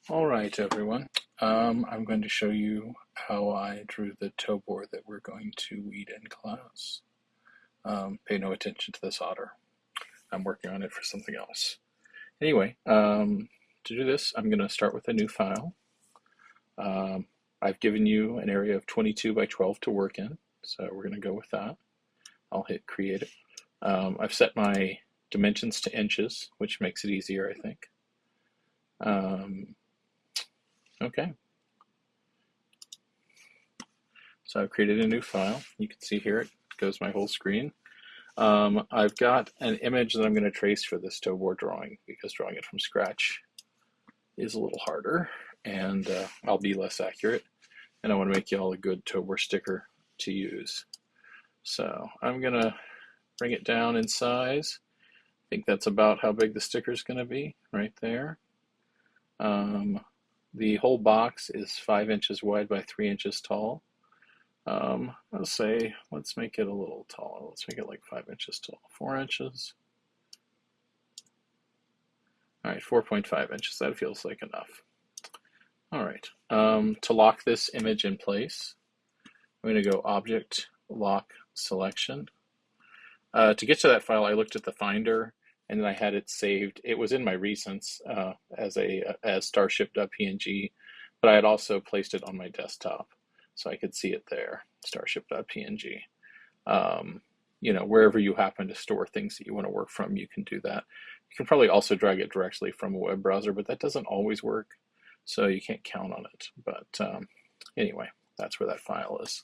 All right, everyone. I'm going to show you how I drew the toe board that we're going to weed in class. Pay no attention to this otter. I'm working on it for something else. Anyway, to do this, I'm going to start with a new file. I've given you an area of 22 by 12 to work in, so we're going to go with that. I'll hit create it. I've set my dimensions to inches, which makes it easier, I think. Okay. So I've created a new file. You can see here it goes my whole screen. I've got an image that I'm going to trace for this toe board drawing because drawing it from scratch is a little harder and I'll be less accurate. And I want to make you all a good toe board sticker to use. So I'm going to bring it down in size. I think that's about how big the sticker is going to be right there. The whole box is 5 inches wide by 3 inches tall. Let's make it a little taller. Let's make it like 5 inches tall. 4 inches. All right, 4.5 inches. That feels like enough. All right. To lock this image in place, I'm going to go Object, Lock, Selection. To get to that file, I looked at the Finder, and then I had it saved. It was in my recents as starship.png, but I had also placed it on my desktop, so I could see it there, starship.png. Wherever you happen to store things that you want to work from, you can do that. You can probably also drag it directly from a web browser, but that doesn't always work, so you can't count on it. But anyway, that's where that file is.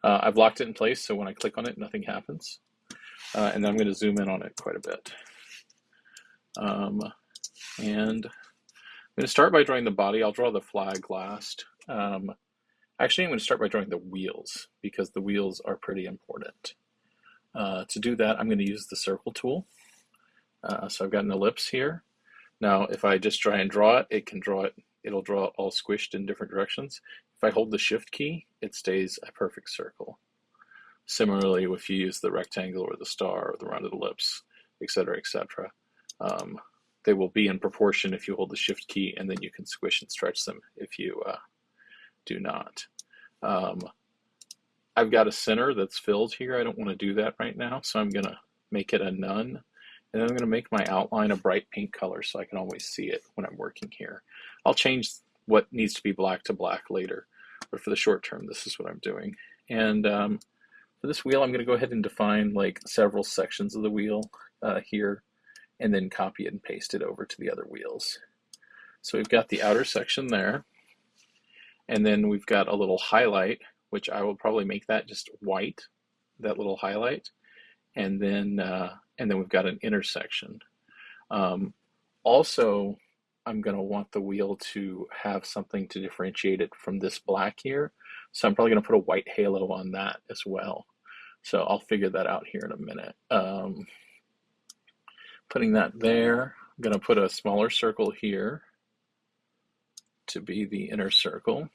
I've locked it in place, so when I click on it, nothing happens. And then I'm going to zoom in on it quite a bit. And I'm going to start by drawing the body. I'll draw the flag last. Actually, I'm going to start by drawing the wheels because the wheels are pretty important. To do that, I'm going to use the circle tool. So I've got an ellipse here. Now, if I just try and draw it, it'll draw it all squished in different directions. If I hold the shift key, it stays a perfect circle. Similarly, if you use the rectangle or the star or the rounded ellipse, etc., etc., they will be in proportion if you hold the shift key, and then you can squish and stretch them if you do not. I've got a center that's filled here. I don't want to do that right now, so I'm going to make it a none. And then I'm going to make my outline a bright pink color so I can always see it when I'm working here. I'll change what needs to be black to black later, but for the short term, this is what I'm doing. And for this wheel, I'm going to go ahead and define like several sections of the wheel here, and then copy it and paste it over to the other wheels. So we've got the outer section there, and then we've got a little highlight, which I will probably make that just white, that little highlight, and then we've got an intersection. Also, I'm going to want the wheel to have something to differentiate it from this black here, so I'm probably going to put a white halo on that as well. So I'll figure that out here in a minute. Putting that there, I'm going to put a smaller circle here to be the inner circle.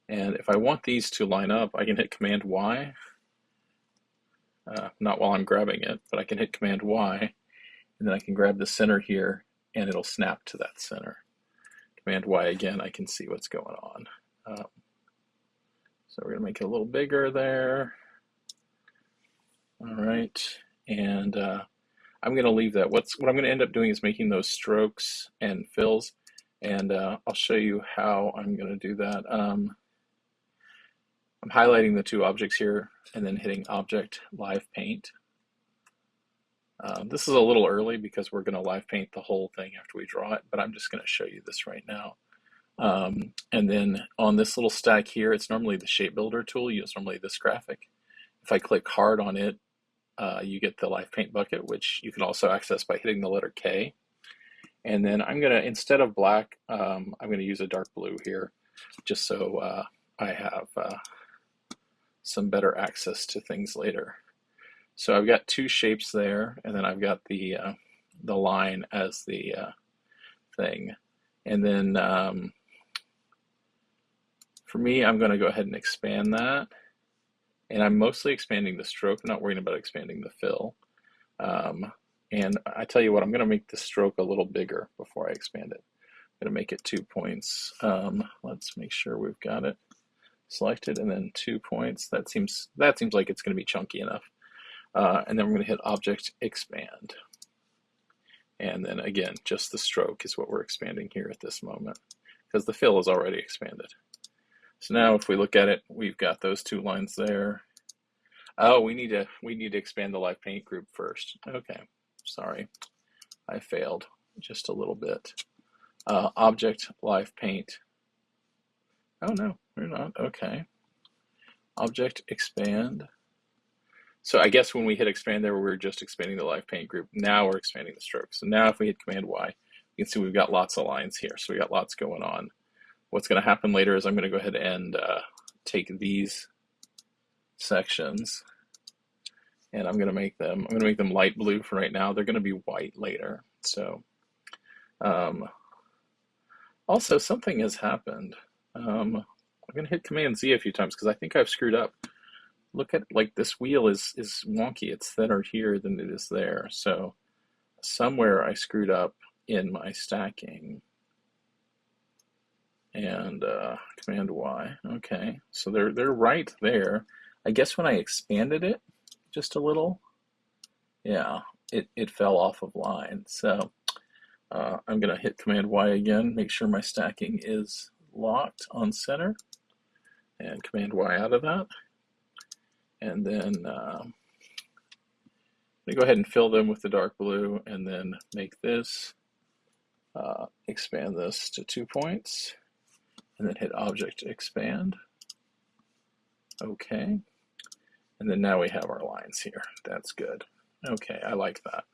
And if I want these to line up, I can hit Command Y. Not while I'm grabbing it, but I can hit Command Y, and then I can grab the center here, and it'll snap to that center. Command Y again, I can see what's going on. So we're going to make it a little bigger there. All right, and I'm going to leave that. What I'm going to end up doing is making those strokes and fills, and I'll show you how I'm going to do that. I'm highlighting the two objects here and then hitting Object, Live Paint. This is a little early because we're going to live paint the whole thing after we draw it, but I'm just going to show you this right now. And then on this little stack here, it's normally the Shape Builder tool. It's normally this graphic. If I click hard on it, you get the live paint bucket, which you can also access by hitting the letter K. And then I'm going to, instead of black, I'm going to use a dark blue here, just so I have some better access to things later. So I've got two shapes there, and then I've got the line as the thing. And then for me, I'm going to go ahead and expand that. And I'm mostly expanding the stroke. I'm not worrying about expanding the fill. And I tell you what, I'm going to make the stroke a little bigger before I expand it. going to make it 2 points. Let's make sure we've got it selected, and then 2 points. That seems like it's going to be chunky enough. And then we're going to hit Object Expand. And then again, just the stroke is what we're expanding here at this moment, because the fill is already expanded. So now if we look at it, we've got those 2 lines there. Oh, we need to expand the live paint group first. Okay, sorry, I failed just a little bit. Object live paint. Oh no, we're not. Okay. Object expand. So I guess when we hit expand there, we were just expanding the live paint group. Now we're expanding the stroke. So now if we hit Command Y, you can see we've got lots of lines here. So we got lots going on. What's going to happen later is I'm going to go ahead and take these sections, and I'm going to make them light blue for right now. They're going to be white later. So also something has happened. I'm going to hit Command Z a few times because I think I've screwed up. Look at, like, this wheel is wonky. It's thinner here than it is there. So somewhere I screwed up in my stacking. And Command Y. Okay, so they're right there. I guess when I expanded it just a little, yeah, it fell off of line. So I'm going to hit Command Y again, make sure my stacking is locked on center, and Command Y out of that. And then I'm going to go ahead and fill them with the dark blue, and then make this, expand this to 2 points, and then hit Object Expand. Okay. And then now we have our lines here. That's good. Okay, I like that.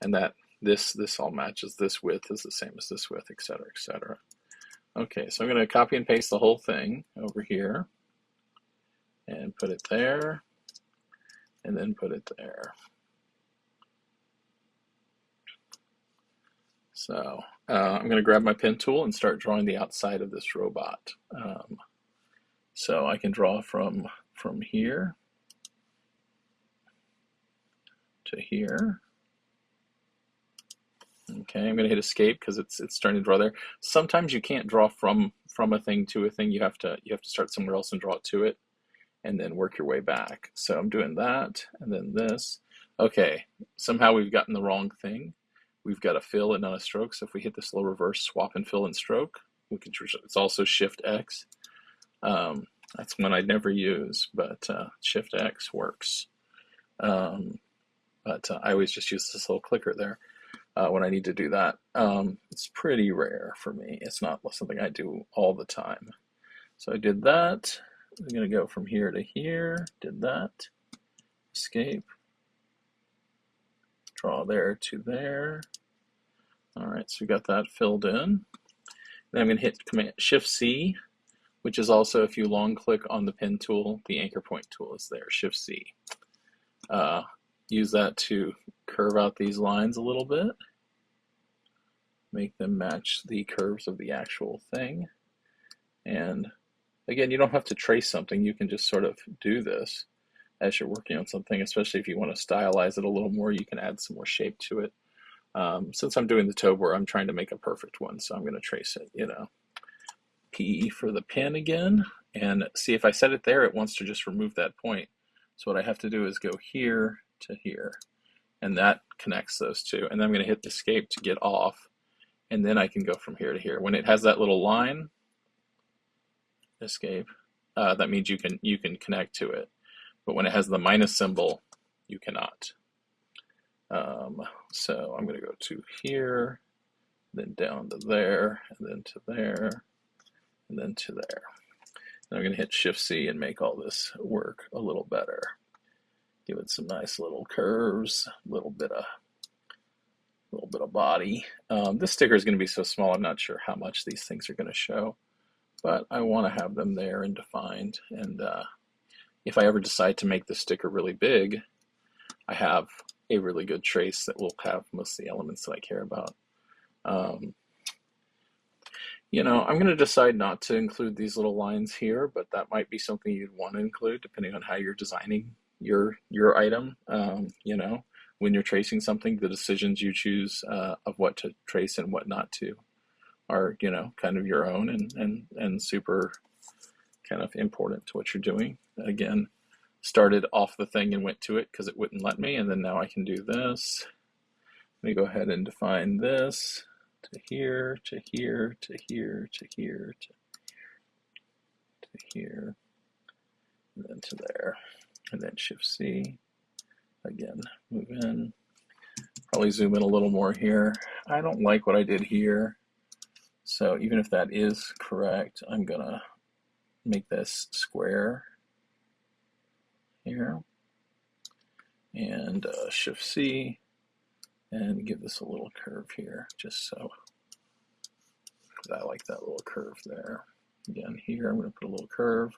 And that this all matches. This width is the same as this width, etc., etc. Okay, so I'm going to copy and paste the whole thing over here and put it there, and then put it there. So I'm going to grab my pen tool and start drawing the outside of this robot. So I can draw from here to here. Okay, I'm going to hit Escape because it's starting to draw there. Sometimes you can't draw from a thing to a thing. You have to start somewhere else and draw it to it, and then work your way back. So I'm doing that, and then this. Okay, somehow we've gotten the wrong thing. We've got a fill and not a stroke. So if we hit this little reverse swap and fill and stroke, we can. It's also Shift X. That's one I'd never use, but Shift X works. But I always just use this little clicker there when I need to do that. It's pretty rare for me. It's not something I do all the time. So I did that. I'm going to go from here to here. Did that. Escape. Draw there to there. All right, so we got that filled in. Then I'm going to hit Command Shift C, which is also, if you long click on the pen tool, the anchor point tool is there. Shift C. Use that to curve out these lines a little bit, make them match the curves of the actual thing. And again, you don't have to trace something. You can just sort of do this as you're working on something, especially if you want to stylize it a little more. You can add some more shape to it. Since I'm doing the toe bore, I'm trying to make a perfect one, so I'm going to trace it, P for the pen again, and see if I set it there, it wants to just remove that point. So what I have to do is go here to here, and that connects those two. And then I'm going to hit Escape to get off, and then I can go from here to here. When it has that little line, Escape, that means you can connect to it. But when it has the minus symbol, you cannot. So I'm going to go to here, then down to there, and then to there, and then to there. And I'm going to hit Shift C and make all this work a little better. Give it some nice little curves, a little bit of body. This sticker is going to be so small, I'm not sure how much these things are going to show, but I want to have them there and defined. And if I ever decide to make the sticker really big, I have a really good trace that will have most of the elements that I care about. I'm going to decide not to include these little lines here, but that might be something you'd want to include depending on how you're designing your item. When you're tracing something, the decisions you choose of what to trace and what not to are, you know, kind of your own and super kind of important to what you're doing. Again, started off the thing and went to it because it wouldn't let me, and then now I can do this. Let me go ahead and define this to here, to here, to here, to here, to here, and then to there, and then Shift C. Again, move in. Probably zoom in a little more here. I don't like what I did here, so even if that is correct, I'm gonna make this square here, and Shift C, and give this a little curve here, just so, because I like that little curve there. Again, here I'm going to put a little curve,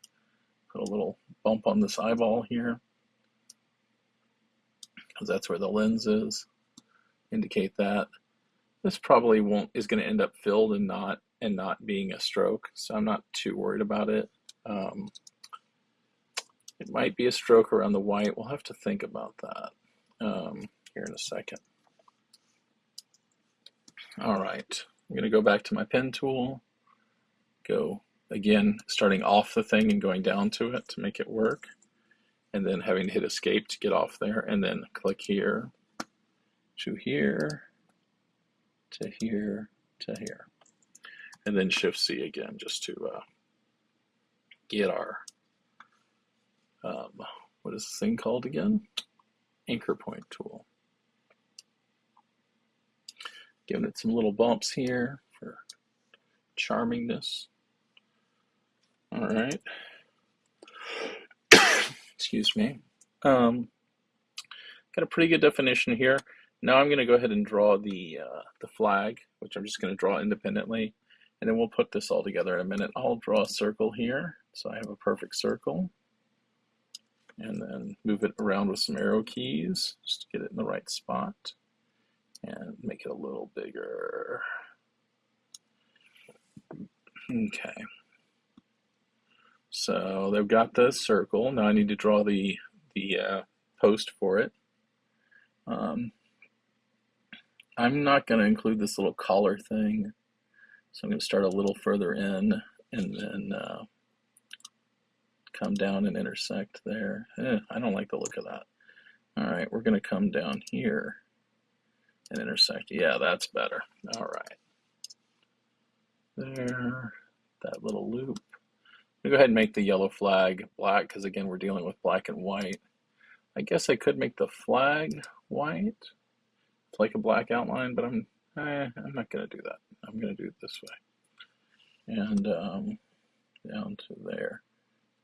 put a little bump on this eyeball here, because that's where the lens is. Indicate that. This probably is going to end up filled and not being a stroke, so I'm not too worried about it. It might be a stroke around the white. We'll have to think about that here in a second. All right, I'm going to go back to my pen tool, go again, starting off the thing and going down to it to make it work, and then having to hit escape to get off there, and then click here to here to here to here, and then Shift C again just to get our what is this thing called again? Anchor point tool. Giving it some little bumps here for charmingness. All right. Excuse me. Got a pretty good definition here. Now I'm going to go ahead and draw the flag, which I'm just going to draw independently, and then we'll put this all together in a minute. I'll draw a circle here, so I have a perfect circle, and then move it around with some arrow keys just to get it in the right spot, and make it a little bigger. Okay. So they've got the circle. Now I need to draw the post for it. I'm not going to include this little collar thing, so I'm going to start a little further in and then come down and intersect there. I don't like the look of that. All right, we're going to come down here and intersect. Yeah, that's better. All right. There, that little loop. I'm going to go ahead and make the yellow flag black because, again, we're dealing with black and white. I guess I could make the flag white. It's like a black outline, but I'm not going to do that. I'm going to do it this way. And down to there.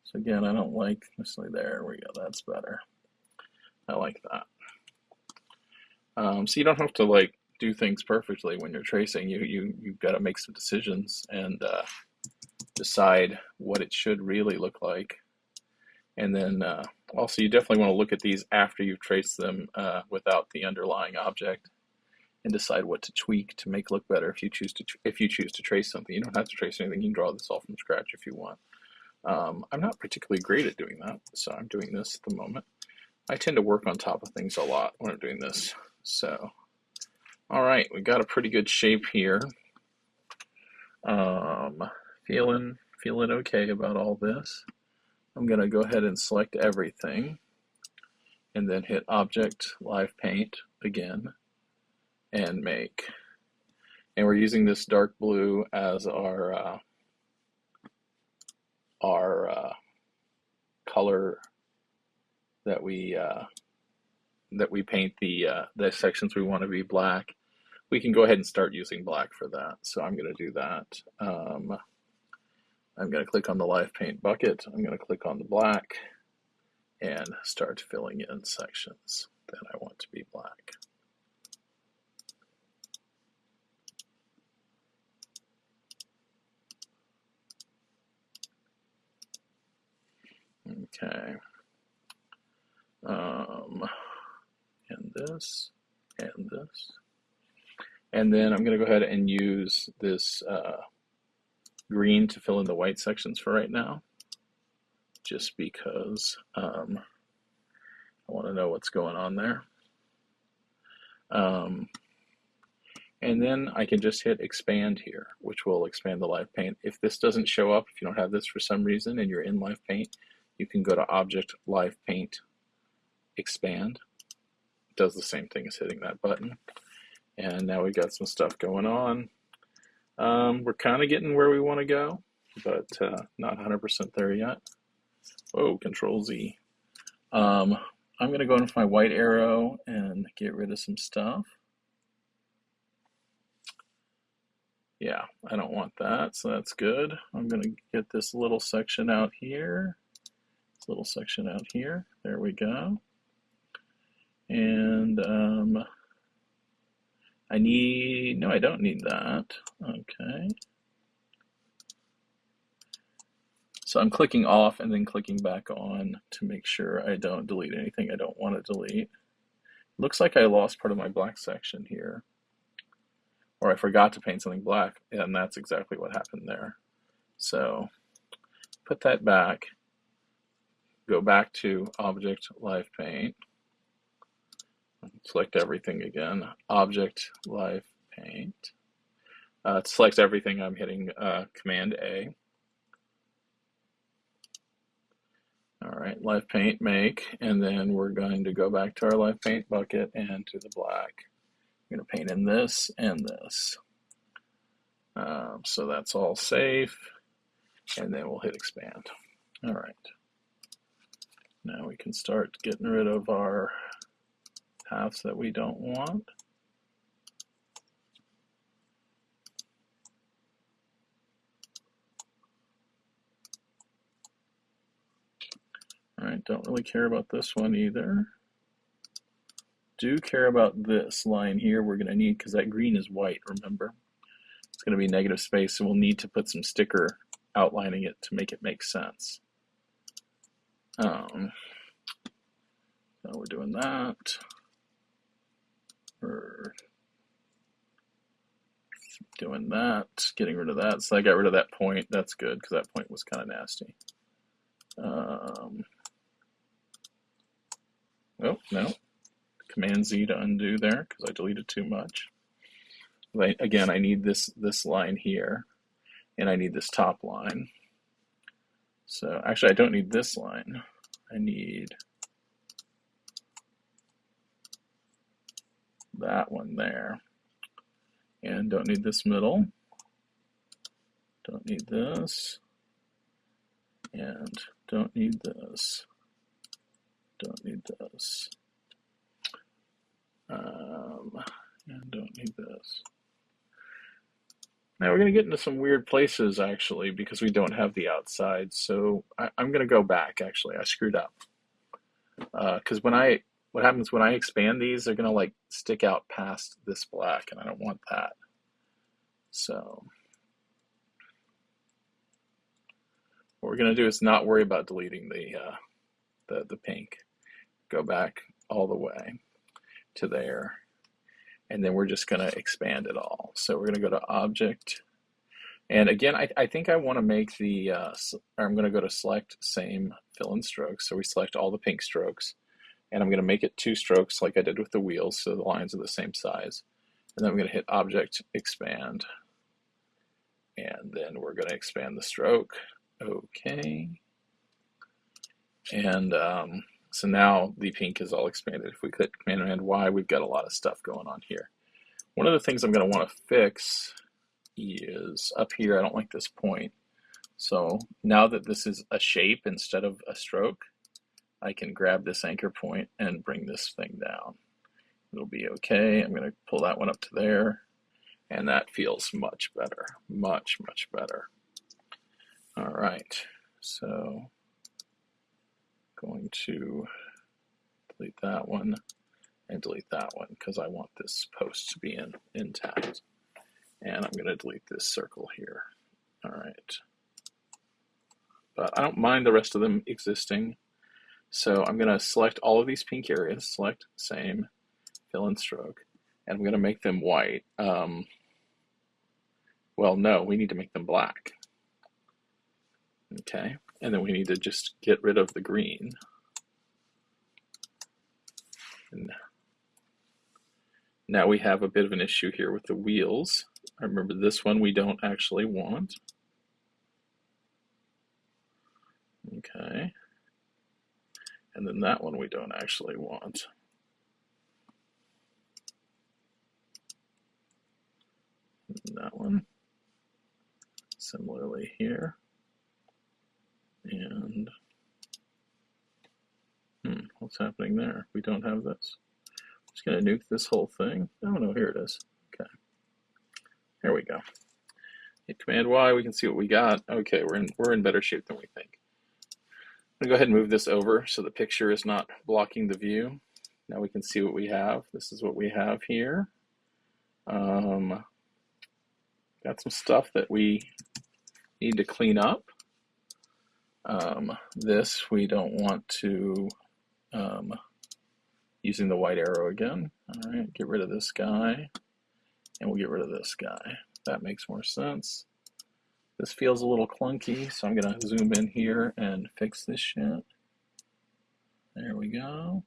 So again, I don't like necessarily there. We go. That's better. I like that. So you don't have to like do things perfectly when you're tracing. You've got to make some decisions and decide what it should really look like. And then also you definitely want to look at these after you've traced them without the underlying object, and decide what to tweak to make it look better. If you choose to trace something, you don't have to trace anything. You can draw this all from scratch if you want. I'm not particularly great at doing that, so I'm doing this at the moment. I tend to work on top of things a lot when I'm doing this. So, all right, we got a pretty good shape here. Feeling okay about all this. I'm going to go ahead and select everything, and then hit Object, Live Paint again, and make. And we're using this dark blue as our color that we paint the sections we want to be black. We can go ahead and start using black for that. So I'm going to do that. I'm going to click on the Live Paint bucket. I'm going to click on the black and start filling in sections that I want to be black. Okay. And this, and this. And then I'm going to go ahead and use this green to fill in the white sections for right now, just because I want to know what's going on there. And then I can just hit expand here, which will expand the live paint. If this doesn't show up, if you don't have this for some reason and you're in live paint, you can go to Object, Live Paint, Expand. It does the same thing as hitting that button. And now we've got some stuff going on. We're kind of getting where we want to go, but not 100% there yet. Oh, Control Z. I'm going to go into my white arrow and get rid of some stuff. Yeah, I don't want that, so that's good. I'm going to get this little section out here. This little section out here. There we go. And no, I don't need that. Okay. So I'm clicking off and then clicking back on to make sure I don't delete anything I don't want to delete. Looks like I lost part of my black section here. Or I forgot to paint something black, and that's exactly what happened there. So put that back, go back to Object, Live Paint, select everything again, Object, Live Paint. To select everything, I'm hitting Command A. All right, Live Paint, make, and then we're going to go back to our Live Paint bucket and to the black. I'm going to paint in this and this. So that's all safe, and then we'll hit expand. All right. Now we can start getting rid of our paths that we don't want. All right, don't really care about this one either. Do care about this line here we're going to need because that green is white, remember? It's going to be negative space, so we'll need to put some sticker outlining it to make it make sense. So we're doing that. We're doing that, getting rid of that. So I got rid of that point. That's good because that point was kind of nasty. Oh, no. Command Z to undo there because I deleted too much. Again, I need this line here, and I need this top line. So actually, I don't need this line. I need that one there. And don't need this middle. Don't need this. And don't need this. Don't need this. And don't need this. Now we're going to get into some weird places actually because we don't have the outside. So I'm going to go back actually. I screwed up. Because what happens when I expand these, they're going to like stick out past this black, and I don't want that. So what we're going to do is not worry about deleting the pink. Go back all the way to there, and then we're just going to expand it all. So we're going to go to Object, and again, I think I want to make the, I'm going to go to Select, Same, Fill in Strokes. So we select all the pink strokes, and I'm going to make it 2 strokes like I did with the wheels, so the lines are the same size. And then I'm going to hit Object, Expand, and then we're going to expand the stroke. Okay. And so now the pink is all expanded. If we click Command Y, we've got a lot of stuff going on here. One of the things I'm going to want to fix is up here. I don't like this point. So now that this is a shape instead of a stroke, I can grab this anchor point and bring this thing down. It'll be okay. I'm going to pull that one up to there, and that feels much better. Much, much better. All right. So going to delete that one and delete that one because I want this post to be intact. And I'm going to delete this circle here. All right. But I don't mind the rest of them existing. So I'm going to select all of these pink areas, select Same, Fill in Stroke, and I'm going to make them white. Well, no, we need to make them black. Okay, and then we need to just get rid of the green. And Now we have a bit of an issue here with the wheels. I remember this one we don't actually want. Okay. And then that one we don't actually want. And that one. Similarly here. And what's happening there? We don't have this. I'm just going to nuke this whole thing. Oh no, here it is. Okay. Here we go. Hit Command Y, we can see what we got. Okay, we're in better shape than we think. I'm going to go ahead and move this over so the picture is not blocking the view. Now we can see what we have. This is what we have here. Got some stuff that we need to clean up. This we don't want to, using the white arrow again. All right, get rid of this guy, and we'll get rid of this guy. That makes more sense. This feels a little clunky, so I'm gonna zoom in here and fix this shit. There we go.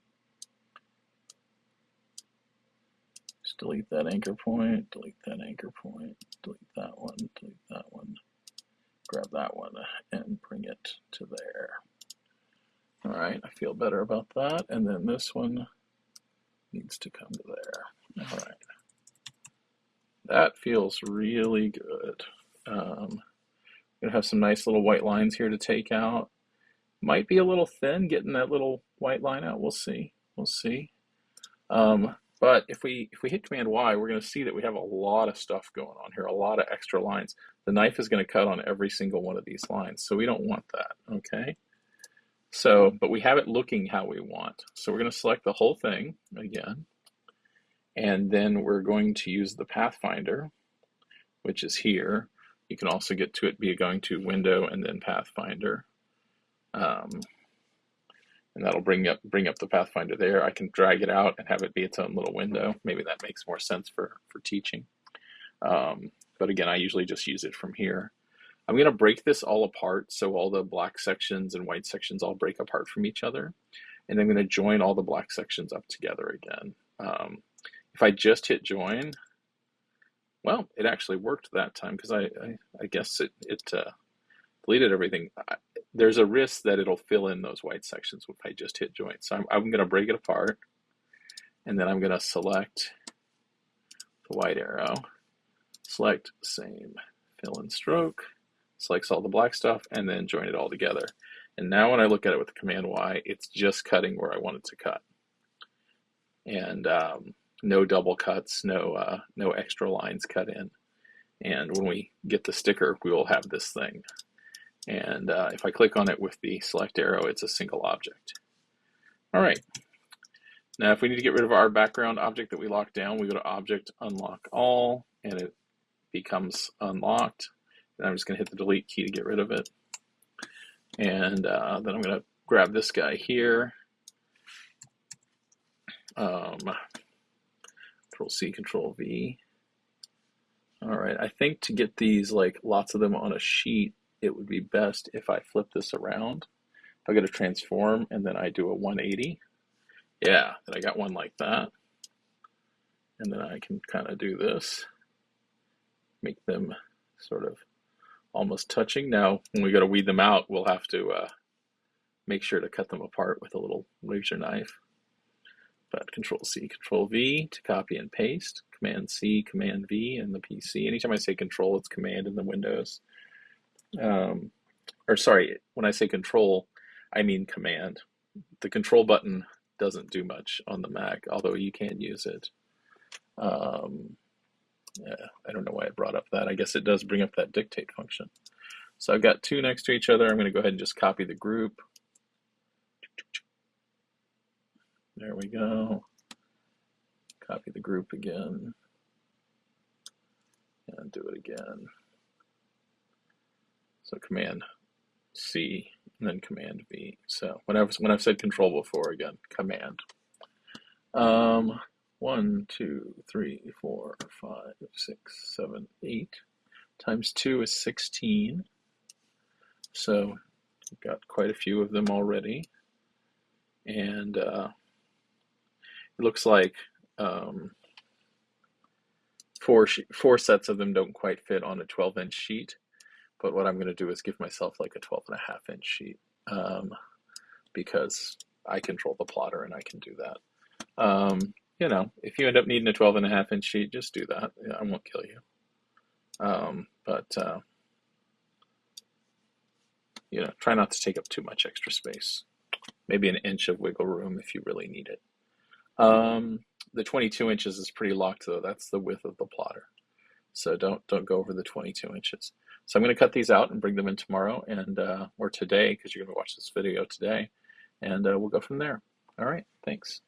Just delete that anchor point, delete that anchor point, delete that one, delete that one. Grab that one and bring it to there. All right, I feel better about that. And then this one needs to come to there. All right. That feels really good. Gonna have some nice little white lines here to take out. Might be a little thin getting that little white line out. We'll see. We'll see. But if we hit Command Y, we're going to see that we have a lot of stuff going on here, a lot of extra lines. The knife is going to cut on every single one of these lines, so we don't want that, okay? So, but we have it looking how we want. So we're going to select the whole thing again, and then we're going to use the Pathfinder, which is here. You can also get to it by going to Window and then Pathfinder. And that'll bring up the Pathfinder there. I can drag it out and have it be its own little window. Maybe that makes more sense for teaching. But again, I usually just use it from here. I'm going to break this all apart, so all the black sections and white sections all break apart from each other. And I'm going to join all the black sections up together again. If I just hit join, well, it actually worked that time because I guess it deleted everything. There's a risk that it'll fill in those white sections if I just hit join. So I'm going to break it apart, and then I'm going to select the white arrow, select same fill and stroke, selects all the black stuff, and then join it all together. And now when I look at it with Command Y, it's just cutting where I want it to cut. And no double cuts, no extra lines cut in. And when we get the sticker, we will have this thing. And if I click on it with the select arrow, it's a single object. All right. Now, if we need to get rid of our background object that we locked down, we go to Object, Unlock All, and it becomes unlocked. And I'm just going to hit the delete key to get rid of it. And then I'm going to grab this guy here. Control C, Control V. All right. I think to get these, like lots of them on a sheet, it would be best if I flip this around. I go to transform and then I do a 180. Yeah, then I got one like that. And then I can kind of do this, make them sort of almost touching. Now, when we go to weed them out, we'll have to make sure to cut them apart with a little razor knife. But Control C, Control V to copy and paste. Command C, Command V in the PC. Anytime I say Control, it's Command in the Windows. Or sorry, when I say Control, I mean Command. The Control button doesn't do much on the Mac, although you can use it. Yeah, I don't know why I brought up that. I guess it does bring up that dictate function. So I've got two next to each other. I'm going to go ahead and just copy the group. There we go. Copy the group again. And do it again. So Command C and then Command V. So when I've said Control before, again, Command. 1, 2, 3, 4, 5, 6, 7, 8 times 2 is 16. So we've got quite a few of them already. And it looks like four sets of them don't quite fit on a 12-inch sheet, but what I'm going to do is give myself like a 12.5-inch sheet, because I control the plotter and I can do that. If you end up needing a 12.5-inch sheet, just do that. I won't kill you. But try not to take up too much extra space. Maybe an inch of wiggle room if you really need it. The 22 inches is pretty locked though. That's the width of the plotter. So don't go over the 22 inches. So I'm going to cut these out and bring them in tomorrow or today, because you're going to watch this video today, and we'll go from there. All right, thanks.